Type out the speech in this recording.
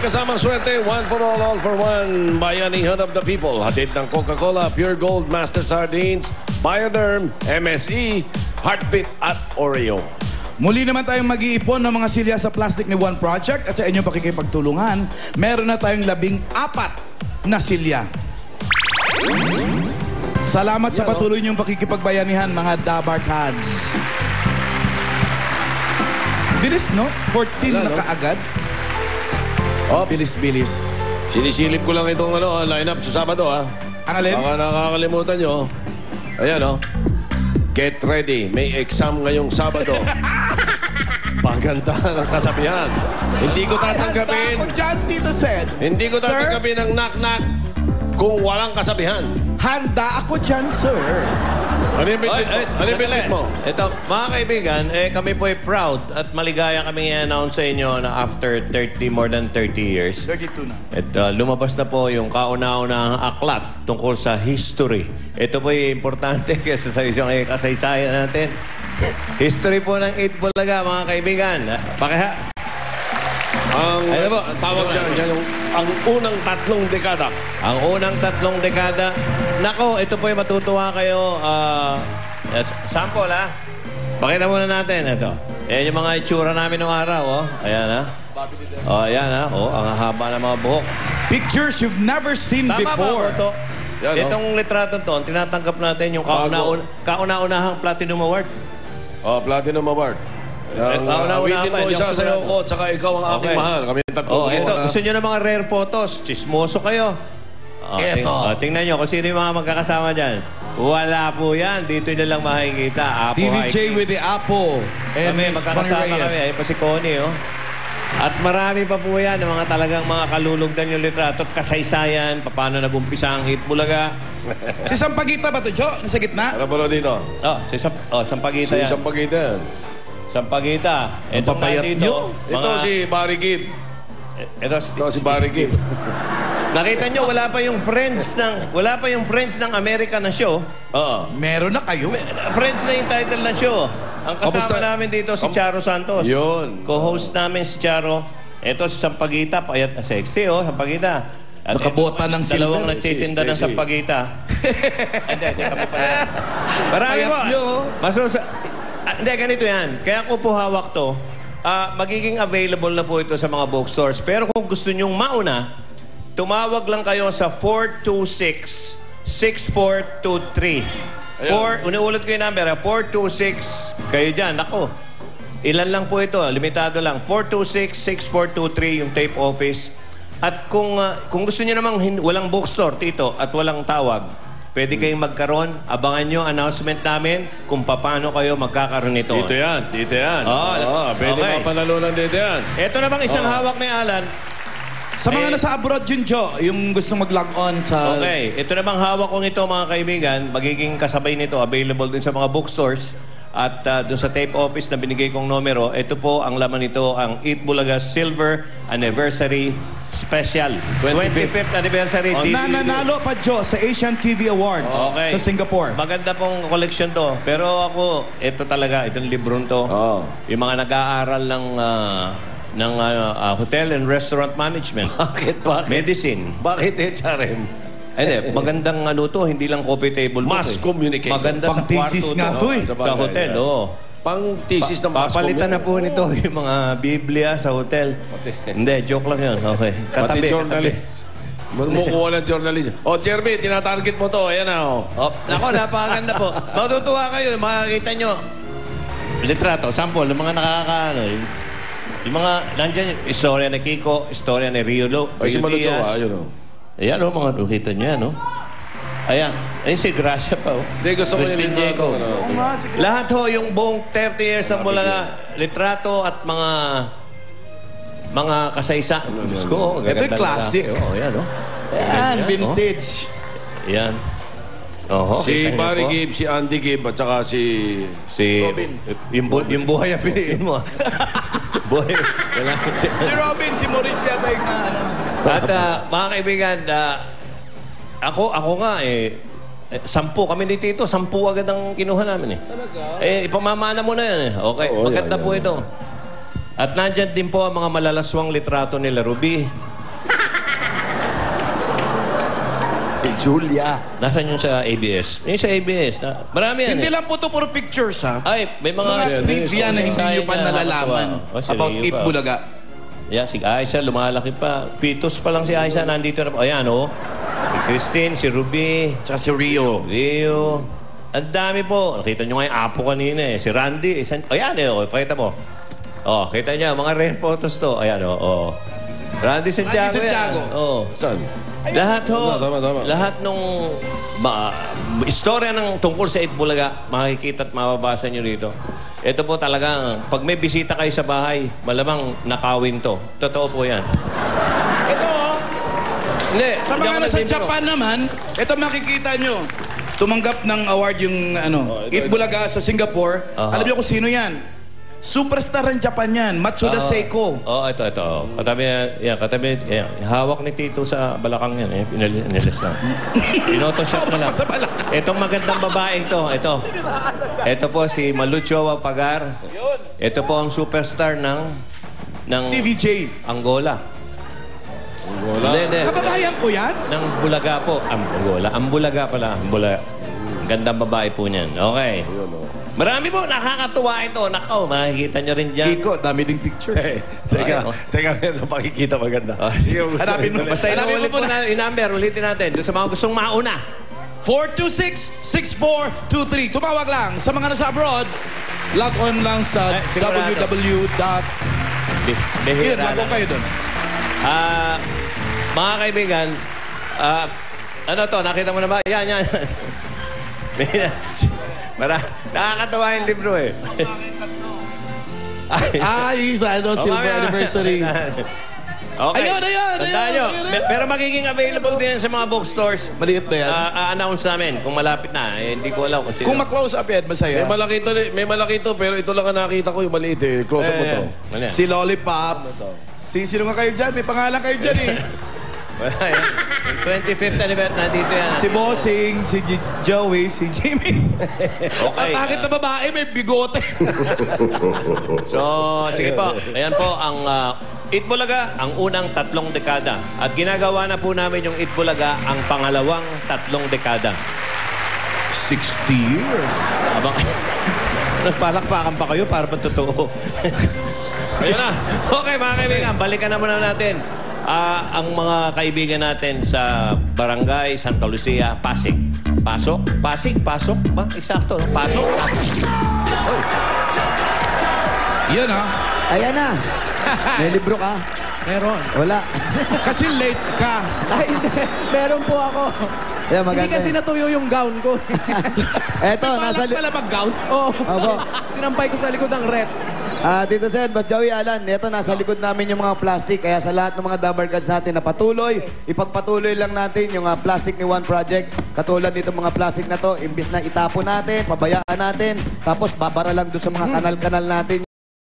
kasamang swerte, one for all for one. Bayanihan of the people. Hatid ng Coca-Cola, Pure Gold, Master Sardines, Bioderm, MSE, Heartbeat at Oreo. Muli naman tayong mag-iipon ng mga silya sa plastic ni One Project at sa inyong pakikipagtulungan, meron na tayong 14 na silya. Salamat sa patuloy niyong pakikipagbayanihan, mga Dabarkads. Bilis, no? 14 na kaagad. Oh, bilis-bilis. Sinisilip ko lang itong lineup sa Sabado, ha? Ang alin? Baka nakakalimutan nyo. Ayan, oh. Get ready. May exam ngayong Sabado. Paganda ng kasabihan. Hindi ko tatanggapin. Handa ako dyan, Tito Sed. Hindi ko tatanggapin ng knock-knock kung walang kasabihan. Handa ako dyan, sir. Ano yung bitbit mo? Ito, mga kaibigan, kami po ay proud at maligaya kami i-announce sa inyo na after more than 30 years. 32 na. Lumabas na po yung kauna-unahang aklat tungkol sa history. Ito po ay importante kasi sa isang kasaysayan natin. History po ng 8 Bulaga, mga kaibigan. Pakiha. Ang tawag dyan, ang unang 3 dekada. Ang unang 3 dekada. Nako, ito po ay matutuwa kayo. Sample, ha? Pakita muna natin. Ito. Ayan yung mga itsura namin noong araw, oh. Ayan, ha? Oh, ayan, ha? Oh, ang haba ng mga buhok. Pictures you've never seen before. Tama ba, Yan, itong litrato to, tinatanggap natin yung kauna-unahang Platinum Award. Oh, Platinum Award. Awitin mo isa sa'yo ko, at saka ikaw ang aking mahal. Kami yung 3 ito. Gusto nyo ng mga rare photos? Chismoso kayo. Ito. Tingnan nyo kung sino yung mga magkakasama dyan. Wala po yan. Dito nyo lang makikita. TVJ with the Apple. And Kami, magkakasama kami. Ay pa si Connie, oh. At marami pa po yan, yung mga talagang mga kalulugdan yung litrato at kasaysayan, paano nag-umpisa ang 8 Bulaga. Si Sampaguita ba ito, Jo? Nasa gitna? Ano ba dito? Sampaguita yan. Sampaguita yan. Sampaguita. Ito papayat nyo. Ito si Barry Gibb. Ito si Barry Gibb. Nakita nyo, wala pa yung friends ng America na show. Oo. Meron na kayo. Friends na yung title ng show. Ang kasama namin dito si Charo Santos. Yun. Co-host namin si Charo. Ito si Sampaguita, payat na sexy, oh, Sampaguita. At nakabota ng silver. Dalawang nagtitinda ng Sampaguita. Hindi, kami pa yan. Marami po. Hindi, ganito yan. Kaya ko po hawak to. Magiging available na po ito sa mga bookstores. Pero kung gusto nyong mauna, tumawag lang kayo sa 426-6423. Unuulit ko yung number, 426, kayo dyan, ako. Ilan lang po ito, limitado lang. 426-6423 yung tape office. At kung gusto niyo namang walang bookstore, Tito, at walang tawag, pwede kayong magkaroon, abangan nyo announcement namin kung paano kayo magkakaroon nito. Dito yan. Pwede mapanalunan dito yan. Ito namang isang hawak ni Alan. Sa mga nasa abroad yun, Jo, yung gusto mag-log on sa... Okay. Ito namang hawak kong ito, mga kaibigan. Magiging kasabay nito. Available din sa mga bookstores. At doon sa tape office na binigay kong numero, ito po ang laman nito, ang 8 Bulaga Silver Anniversary Special. 25th Anniversary. Nananalo pa, Jo, sa Asian TV Awards sa Singapore. Maganda pong collection to. Pero ako, ito talaga, itong librong to. Yung mga nag-aaral ng hotel and restaurant management. Bakit? Medicine. Bakit HRM? Hindi, magandang to, hindi lang coffee table Mass communication. Maganda sa kwarto nga to eh. Sa hotel, Pang-thesis ng mass papalitan na po nito yung mga Biblia sa hotel. Hindi, joke lang yun. Okay. Pati journalist. Mumukuha ng journalist. Jeremy, tinatarget mo to. Ayan na, Nako, napakaganda po. Matutuwa kayo, makakita nyo. Litrato, sample, yung mga yung mga, nandyan yung istorya ni Kiko, istorya ni Rio Diaz. Ayan, mga nakita nyo yan, Ayan. Ayun si Gracia pa, Hindi, gusto ko yung Diego. Lahat yung buong 30 years ng Bulaga, litrato at mga kasaysa. Diyos ko, ito yung classic. Ayan, Ayan, vintage. Ayan. Si Barry Gibb, si Andy Gibb, at saka si Robin. Yung buhay ang piliin mo. Buhay. Si Robin, si Maurice yata yung At mga kaibigan, ako nga 10 kami ni Tito, 10 agad ang kinuha namin Talaga? Ipamamana mo na yan Okay, maganda po ito. At nandyan din po ang mga malalaswang litrato nila Ruby, Julia. Nasaan yung sa ABS? Yung sa ABS. Marami yan Hindi eh. lang po ito puro pictures, ha? Ay, may mga... Mga trivia na hindi nyo pa nalalaman about Eat Bulaga. Yeah, si Aisha, lumalaki pa. Pitos pa lang si Aisha, nandito na. Ayan, oh. Si Christine, si Ruby, Tsaka si Rio. Rio. Ang dami po. Nakita nyo nga yung apo kanina eh. Si Randy. Ayan eh, oh. Pakita mo. Oh, kita nyo, mga rare photos to. Ayan, oh. Randy Santiago. Randy Santiago. Yan. Oh. Saan? Lahat ho. Tama. Lahat nung istorya ng tungkol sa Itbulaga, makikita at mababasa nyo rito. Ito po talaga, pag may bisita kayo sa bahay, malamang nakawin to. Totoo po yan. Ito, Hindi. sa hindi mga ako nasa nagbibiro. Japan naman, ito makikita nyo. Tumanggap ng award yung Eat Bulaga sa Singapore. Aha. Alam niyo kung sino yan? Superstar ng Japan yan, Matsuda Seiko. Ito. Katabi yan, katabi, yan. Hawak ni Tito sa balakang yan. Eh. Inilis lang. Pinotoshop na lang. Sa balakang. Itong magandang babaeng to, ito. Ito po si Malucho Pagar. Ito po ang superstar ng TVJ. Angola. Wala. Hindi. Kababayan ko yan? Ng Bulaga po. Angola. Ang Bulaga pala. Bulaga. Gandang babae po niyan. Okay. Marami po. Nakakatuwa ito. Nakaw, makikita nyo rin dyan. Kiko, dami ding pictures. Teka, Ay, meron pakikita maganda. Sige, Hanapin mo. Basta Hanapin inuulit mo po na yung number. Ulitin natin. Doon sa mga gustong mauna. 426-6423. Tumawag lang. Sa mga nasa abroad, log on lang sa sigurado. www. Yun, Bihira log on na. kayo doon. Mga kaibigan, ano to, nakita mo na ba? Yan. Nakakatawa yung libro eh. Sa silver anniversary. Okay. Ayun. Tandaan nyo. Pero magiging available din yan sa mga bookstores. Maliit na yan. A-announce namin kung malapit na. Eh, hindi ko alam kung sino. Kung ma-close up yan, masaya. May malaki to, pero ito lang ang nakita ko yung maliit eh. Close up mo to. Ano yan? Si Lollipops. Sino nga kayo dyan? May pangalan kayo dyan eh. Wala yan. Yung 25th anniversary, nandito yan. Si Bossing, si Joey, si Jimmy. Okay. At bakit na babae may bigote? So, sige po. Ayan po ang Itbulaga, ang unang 3 dekada. At ginagawa na po namin yung Itbulaga ang pangalawang 3 dekada. 60 years. Abang, nagpalakpakan pa kayo para totoo. Ayun na. Okay, mga kaibigan, balikan na muna natin ang mga kaibigan natin sa Barangay Santa Lucia, Pasig. Pasig? Pasok? Ba? Eksakto, no? Pasok? Yan ha. Ayan na. May libro ka? Meron. Wala. Kasi late ka. Ay, hindi. Meron po ako. Ayan, maganda. Hindi kasi natuyo yung gown ko. Eto, nasa... Balak pala mag-gown. Oo. Opo. Sinampay ko sa likod ng rep. Dito Sen, Bat Joey, Alan, ito nasa likod namin yung mga plastic. Kaya sa lahat ng mga Dabber Gods natin na patuloy, ipagpatuloy lang natin yung plastic ni One Project. Katulad nito mga plastic na to, imbis na itapon natin, pabayaan natin, tapos babara lang doon sa mga kanal-kanal natin.